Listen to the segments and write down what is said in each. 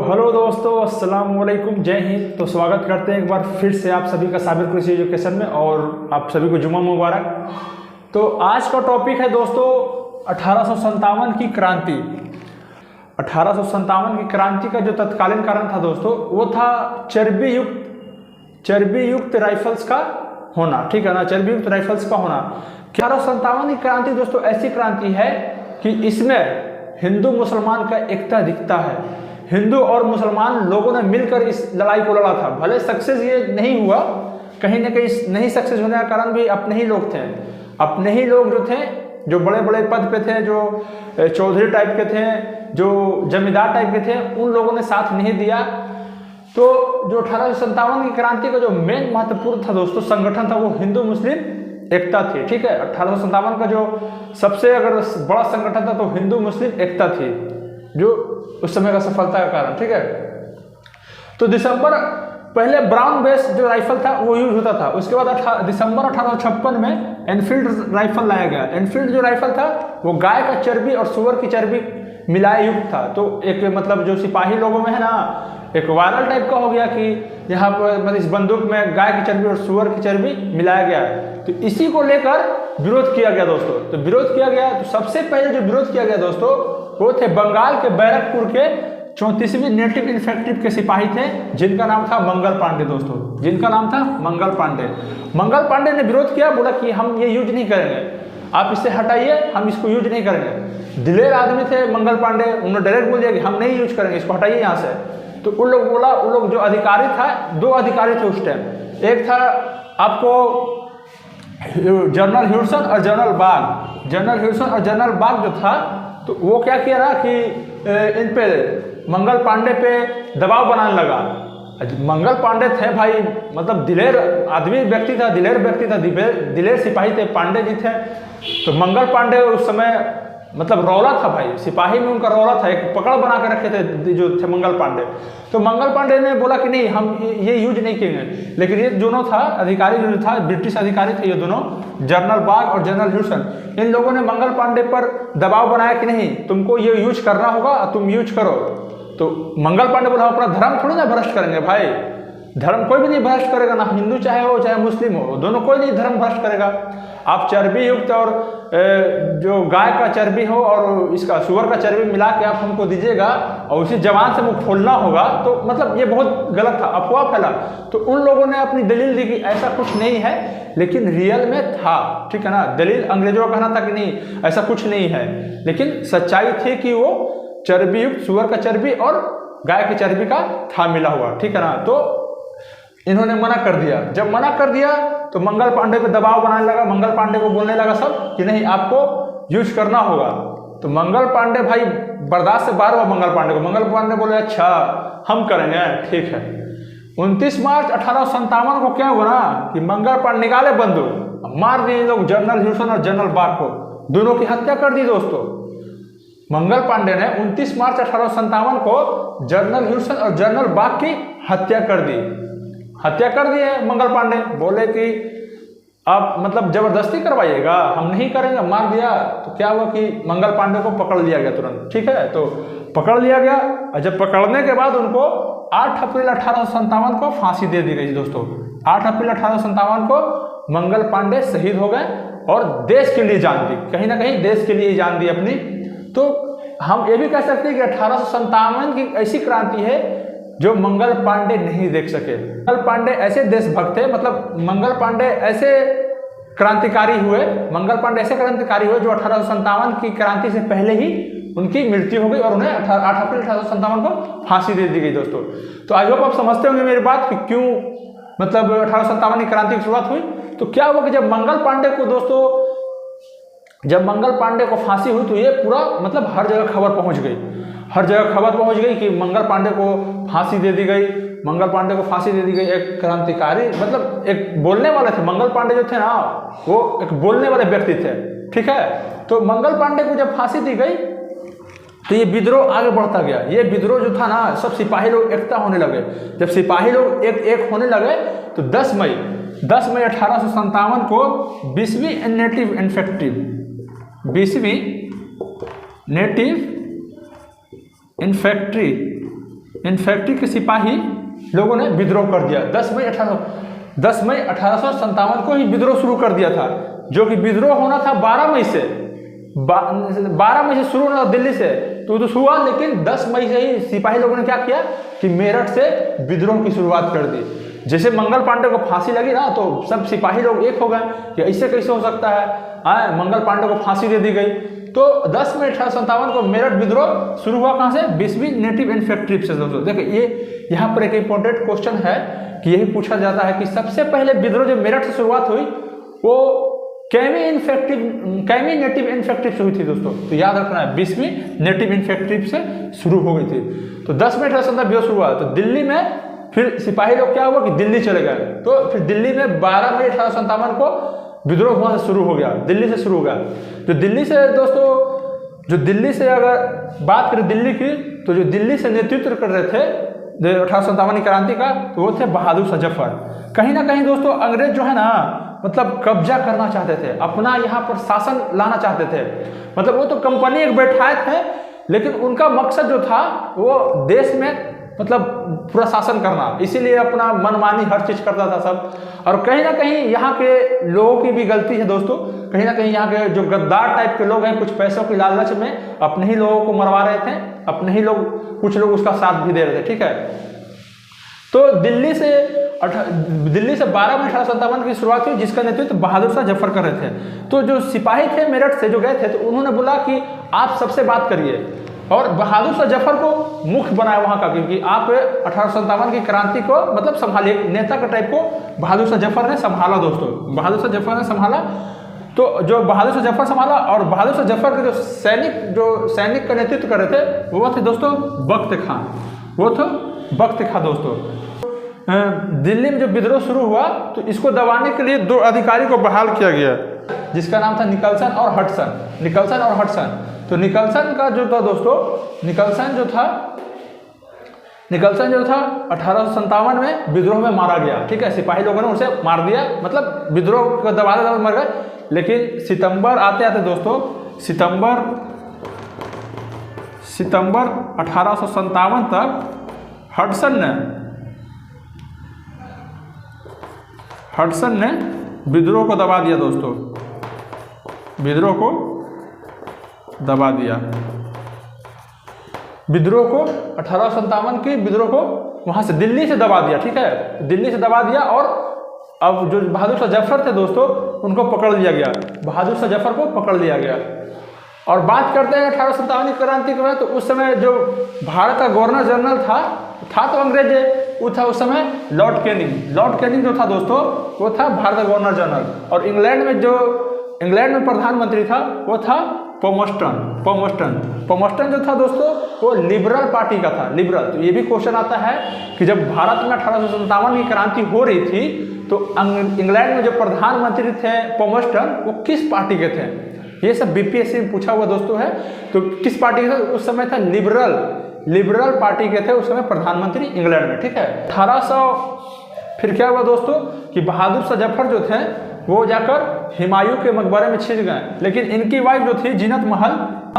Hello दोस्तों, अस्सलाम वालेकुम, जय हिंद। तो स्वागत करते हैं एक बार फिर से आप सभी का साबिर कृषि एजुकेशन में, और आप सभी को जुम्मा मुबारक। तो आज का टॉपिक है दोस्तों 1857 की क्रांति। 1857 की क्रांति का जो तत्कालीन कारण था दोस्तों, वो था चर्बी युक्त राइफल्स का होना। ठीक है ना, चर्बी युक्त राइफल्स का होना। 1857 की क्रांति दोस्तों ऐसी क्रांति है कि इसमें हिंदू मुसलमान का एकता दिखता है। हिंदू और मुसलमान लोगों ने मिलकर इस लड़ाई को लड़ा था। भले सक्सेस ये नहीं हुआ, कहीं ना कहीं नहीं सक्सेस होने का कारण भी अपने ही लोग थे। अपने ही लोग जो थे, जो बड़े बड़े पद पे थे, जो चौधरी टाइप के थे, जो जमींदार टाइप के थे, उन लोगों ने साथ नहीं दिया। तो जो 1857 की क्रांति का जो मेन महत्वपूर्ण था दोस्तों संगठन था, वो हिंदू मुस्लिम एकता थी। ठीक है, 1857 का जो सबसे अगर बड़ा संगठन था तो हिंदू मुस्लिम एकता थी, जो उस समय का सफलता का कारण। ठीक है, तो पहले ब्राउन बेस जो राइफल था वो यूज होता था। उसके बाद दिसंबर 1856 में एनफील्ड राइफल लाया गया। एनफील्ड जो राइफल था वो गाय का चर्बी और सुअर की चर्बी मिलाए युक्त था। तो एक मतलब जो सिपाही लोगों में है ना, एक वायरल टाइप का हो गया कि यहाँ पर मतलब इस बंदूक में गाय की चर्बी और सुअर की चर्बी मिलाया गया है। तो इसी को लेकर विरोध किया गया दोस्तों। तो विरोध किया गया, तो सबसे पहले जो विरोध किया गया दोस्तों वो थे बंगाल के बैरकपुर के 34वीं नेटिव इन्फेक्ट्री के सिपाही थे, जिनका नाम था मंगल पांडे दोस्तों। जिनका नाम था मंगल पांडे। मंगल पांडे ने विरोध किया, बोला कि हम ये यूज नहीं करेंगे, आप इससे हटाइए, हम इसको यूज नहीं करेंगे। दिलेर आदमी थे मंगल पांडे, उन्होंने डायरेक्ट बोल दिया कि हम नहीं यूज करेंगे, इसको हटाइए यहाँ से। तो उन लोग बोला, उन लोग जो अधिकारी था, दो अधिकारी थे उस टाइम। एक था आपको जनरल ह्यूडसन और जनरल बाग। जनरल ह्यूडसन और जनरल बाग जो था, तो वो क्या किया ना कि इन पे मंगल पांडे पे दबाव बनाने लगा। मंगल पांडे थे भाई, मतलब दिलेर आदमी व्यक्ति था, दिलेर व्यक्ति था, दिलेर सिपाही थे, पांडे जी थे। तो मंगल पांडे उस समय मतलब रौला था भाई, सिपाही में उनका रौला था, एक पकड़ बना के रखे थे जो थे मंगल पांडे। तो मंगल पांडे ने बोला कि नहीं, हम ये यूज नहीं करेंगे। लेकिन ये दोनों था अधिकारी, जो था ब्रिटिश अधिकारी थे, ये दोनों जनरल बाग और जनरल ह्यूडसन, इन लोगों ने मंगल पांडे पर दबाव बनाया कि नहीं, तुमको ये यूज करना होगा, तुम यूज करो। तो मंगल पांडे बोला अपना धर्म थोड़ी ना भ्रष्ट करेंगे भाई, धर्म कोई भी नहीं भ्रष्ट करेगा, ना हिंदू चाहे हो चाहे मुस्लिम हो, दोनों कोई नहीं धर्म भ्रष्ट करेगा। आप चर्बी युक्त और जो गाय का चर्बी हो और इसका सुअर का चर्बी मिला के आप हमको दीजिएगा और उसी जवान से मुंह खोलना होगा, तो मतलब ये बहुत गलत था, अफवाह फैला। तो उन लोगों ने अपनी दलील दी कि ऐसा कुछ नहीं है, लेकिन रियल में था। ठीक है ना, दलील अंग्रेजों का कहना था कि नहीं ऐसा कुछ नहीं है, लेकिन सच्चाई थी कि वो चर्बी युक्त सुअर का चर्बी और गाय की चर्बी का था मिला हुआ। ठीक है ना, तो इन्होंने मना कर दिया। जब मना कर दिया तो मंगल पांडे पे दबाव बनाने लगा, मंगल पांडे को बोलने लगा सब कि नहीं आपको यूज करना होगा। तो मंगल पांडे भाई बर्दाश्त से बाहर हुआ मंगल पांडे को। मंगल पांडे बोले अच्छा हम करेंगे, ठीक है। 29 मार्च 1857 को क्या हुआ ना कि मंगल पांडे निकाले बंदूक, मार दिए लोग जनरल ह्यूडसन और जनरल बाग को, दोनों की हत्या कर दी दोस्तों। मंगल पांडे ने 29 मार्च 1857 को जनरल ह्यूडसन और जनरल बाग की हत्या कर दी। हत्या कर दी है मंगल पांडे, बोले कि आप मतलब जबरदस्ती करवाइएगा, हम नहीं करेंगे, मार दिया। तो क्या हुआ कि मंगल पांडे को पकड़ लिया गया तुरंत। ठीक है, तो पकड़ लिया गया, और जब पकड़ने के बाद उनको 8 अप्रैल 1857 को फांसी दे दी गई दोस्तों। 8 अप्रैल 1857 को मंगल पांडे शहीद हो गए और देश के लिए जान दी, कहीं ना कहीं देश के लिए जान दी अपनी। तो हम ये भी कह सकते हैं कि 1857 की ऐसी क्रांति है जो मंगल पांडे नहीं देख सके। मंगल पांडे ऐसे देशभक्त थे, मतलब मंगल पांडे ऐसे क्रांतिकारी हुए, मंगल पांडे ऐसे क्रांतिकारी हुए जो 1857 की क्रांति से पहले ही उनकी मृत्यु हो गई और उन्हें 8 अप्रैल 1857 को फांसी दे दी गई दोस्तों। तो आई होप आप समझते होंगे मेरी बात कि क्यों मतलब 1857 की क्रांति की शुरुआत हुई। तो क्या हुआ कि जब मंगल पांडे को दोस्तों, जब मंगल पांडे को फांसी हुई तो ये पूरा मतलब हर जगह खबर पहुंच गई, हर जगह खबर पहुंच गई कि मंगल पांडे को फांसी दे दी गई, मंगल पांडे को फांसी दे दी गई। एक क्रांतिकारी मतलब एक बोलने वाले थे मंगल पांडे जो थे ना, वो एक बोलने वाले व्यक्ति थे। ठीक है, तो मंगल पांडे को जब फांसी दी गई तो ये विद्रोह आगे बढ़ता गया। ये विद्रोह जो था ना, सब सिपाही लोग एकता होने लगे। जब सिपाही लोग एक होने लगे तो 10 मई 1857 को 20वीं नेटिव इन्फेक्ट्री, 20वीं नेटिव इन्फेक्ट्री इन्फेंट्री के सिपाही लोगों ने विद्रोह कर दिया। 10 मई 1857 को ही विद्रोह शुरू कर दिया था, जो कि विद्रोह होना था 12 मई से 12 मई से शुरू होना था दिल्ली से, तो हुआ, लेकिन 10 मई से ही सिपाही लोगों ने क्या किया कि मेरठ से विद्रोह की शुरुआत कर दी। जैसे मंगल पांडे को फांसी लगी ना, तो सब सिपाही लोग एक हो गए कि ऐसे कैसे हो सकता है, मंगल पांडे को फांसी दे दी गई। तो 10 मई 1857 को मेरठ विद्रोह शुरू हुआ कहाँ से? 20वीं नेटिव इन्फेंट्री से। दोस्तों देखिए, ये यहाँ पर एक इंपॉर्टेंट क्वेश्चन है कि यही पूछा जाता है कि सबसे पहले विद्रोह जो मेरठ से शुरुआत हुई वो कैमी नेटिव इन्फेक्टिव से हुई थी दोस्तों। तो याद रखना है 20वीं नेटिव इन्फेक्टिव से शुरू हो गई थी। तो 10 मई 1857 विद्रोह शुरू हुआ। तो दिल्ली में फिर सिपाही लोग क्या हुआ कि दिल्ली चले गए। तो फिर दिल्ली में 12 मई 1857 को विद्रोह वहां से शुरू हो गया, दिल्ली से शुरू हो गया। जो दिल्ली से दोस्तों, जो दिल्ली से अगर बात करें दिल्ली की, तो जो दिल्ली से नेतृत्व कर रहे थे 1857 की क्रांति का, तो वो थे बहादुर शाह जफर। कहीं ना कहीं दोस्तों अंग्रेज जो है ना, मतलब कब्जा करना चाहते थे, अपना यहाँ पर शासन लाना चाहते थे। मतलब वो तो कंपनी एक बैठाए थे, लेकिन उनका मकसद जो था वो देश में मतलब पूरा शासन करना, इसीलिए अपना मनमानी हर चीज करता था सब। और कहीं ना कहीं यहाँ के लोगों की भी गलती है दोस्तों, कहीं ना कहीं यहाँ के जो गद्दार टाइप के लोग हैं, कुछ पैसों की लालच में अपने ही लोगों को मरवा रहे थे, अपने ही लोग, कुछ लोग उसका साथ भी दे रहे थे। ठीक है, तो दिल्ली से 12 मई 1857 की शुरुआत हुई, जिसका नेतृत्व बहादुर शाह जफर कर रहे थे। तो जो सिपाही थे मेरठ से जो गए थे, तो उन्होंने बोला कि आप सबसे बात करिए, और बहादुर शाह जफर को मुख्य बनाया वहां का, क्योंकि आप 1857 की क्रांति को मतलब संभालिए, एक नेता के टाइप को बहादुर शाह जफर ने संभाला दोस्तों। बहादुर शाह जफर ने संभाला, तो जो बहादुर शाह जफर संभाला, और बहादुर शाह जफर के जो सैनिक का नेतृत्व कर रहे थे वो थे दोस्तों बख्त खां। वो थे बख्त खां दोस्तों। दिल्ली में जब विद्रोह शुरू हुआ, तो इसको दबाने के लिए 2 अधिकारी को बहाल किया गया, जिसका नाम था निकलसन और हडसन। तो निकलसन का जो था दोस्तों, निकलसन जो था 1857 में विद्रोह में मारा गया। ठीक है, सिपाही लोगों ने उसे मार दिया, मतलब विद्रोह को दबाते दबाते मर गए। लेकिन सितंबर आते आते दोस्तों, सितंबर 1857 तक हडसन ने विद्रोह को दबा दिया दोस्तों, विद्रोह को दबा दिया। विद्रोह को 1857 के विद्रोह को वहां से दिल्ली से दबा दिया। ठीक है, दिल्ली से दबा दिया, और अब जो बहादुर शाह जफर थे दोस्तों, उनको पकड़ लिया गया, बहादुर शाह जफर को पकड़ लिया गया। और बात करते हैं 1857 की क्रांति के बाद, तो उस समय जो भारत का गवर्नर जनरल था तो अंग्रेज, वो था उस समय लॉर्ड कैनिंग जो था दोस्तों, वो था भारत का गवर्नर जनरल। और इंग्लैंड में प्रधानमंत्री था वो था पॉमस्टन जो था दोस्तों, वो लिबरल पार्टी का था, लिबरल। तो ये भी क्वेश्चन आता है कि जब भारत में 1857 की क्रांति हो रही थी, तो इंग्लैंड में जो प्रधानमंत्री थे पॉमस्टन, वो किस पार्टी के थे? ये सब बीपीएससी में पूछा हुआ दोस्तों है। तो किस पार्टी के थे? उस समय था लिबरल पार्टी के थे उस समय प्रधानमंत्री इंग्लैंड में। ठीक है, 1800 फिर क्या हुआ दोस्तों कि बहादुर शाह जफर जो थे वो जाकर हुमायूं के मकबरे में छिप गए। लेकिन इनकी वाइफ जो थी जीनत महल,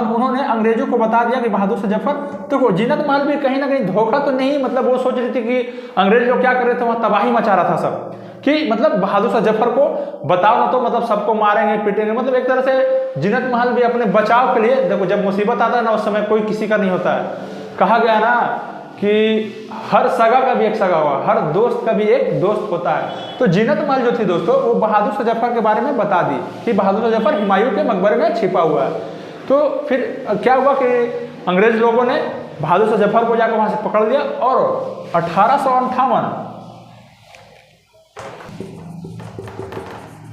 उन्होंने अंग्रेजों को बता दिया कि बहादुर शाह जफर, तो जीनत महल भी कहीं ना कहीं धोखा तो नहीं, मतलब वो सोच रही थी कि अंग्रेज लोग क्या कर रहे थे, वहाँ तबाही मचा रहा था सब, कि मतलब बहादुर शाह जफर को बताओ ना, तो मतलब सबको मारेंगे पीटेंगे। मतलब एक तरह से जीनत महल भी अपने बचाव के लिए, देखो जब मुसीबत आता है ना, उस समय कोई किसी का नहीं होता है। कहा गया ना कि हर सगा का भी एक सगा हुआ, हर दोस्त का भी एक दोस्त होता है। तो जीनत महल जो थी दोस्तों, वो बहादुर शाह जफर के बारे में बता दी कि बहादुर शाह जफर हुमायूं के मकबरे में छिपा हुआ है। तो फिर क्या हुआ कि अंग्रेज लोगों ने बहादुर शाह जफर को जाकर वहां से पकड़ लिया, और 1858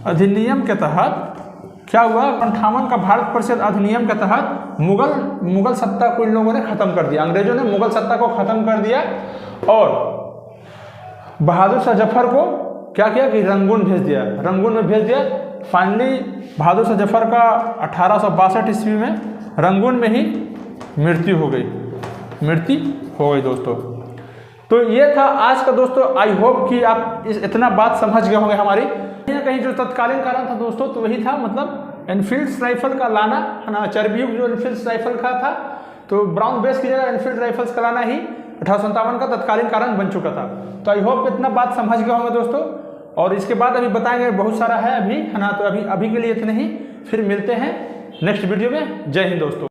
अधिनियम के तहत क्या हुआ, 58 का भारत परिषद अधिनियम के तहत मुगल सत्ता को इन लोगों ने खत्म कर दिया। अंग्रेजों ने मुगल सत्ता को खत्म कर दिया, और बहादुर शाह जफर को क्या किया कि रंगून में भेज दिया। फाइनली बहादुर शाह जफर का 1862 ईस्वी में रंगून में ही मृत्यु हो गई दोस्तों। तो ये था आज का दोस्तों। आई होप कि आप इतना बात समझ गए होंगे हमारी। कहीं ना कहीं जो तत्कालीन कारण था दोस्तों, तो वही था, मतलब एनफील्ड राइफल का लाना है ना, चरबीयुक्त जो एनफील्ड राइफल का था, तो ब्राउन बेस की जगह एनफील्ड राइफल्स का लाना ही 1857 का तत्कालीन कारण बन चुका था। तो आई होप इतना बात समझ गए होंगे दोस्तों, और इसके बाद अभी बताएंगे, बहुत सारा है अभी, है ना। तो अभी के लिए इतने ही, फिर मिलते हैं नेक्स्ट वीडियो में। जय हिंद दोस्तों।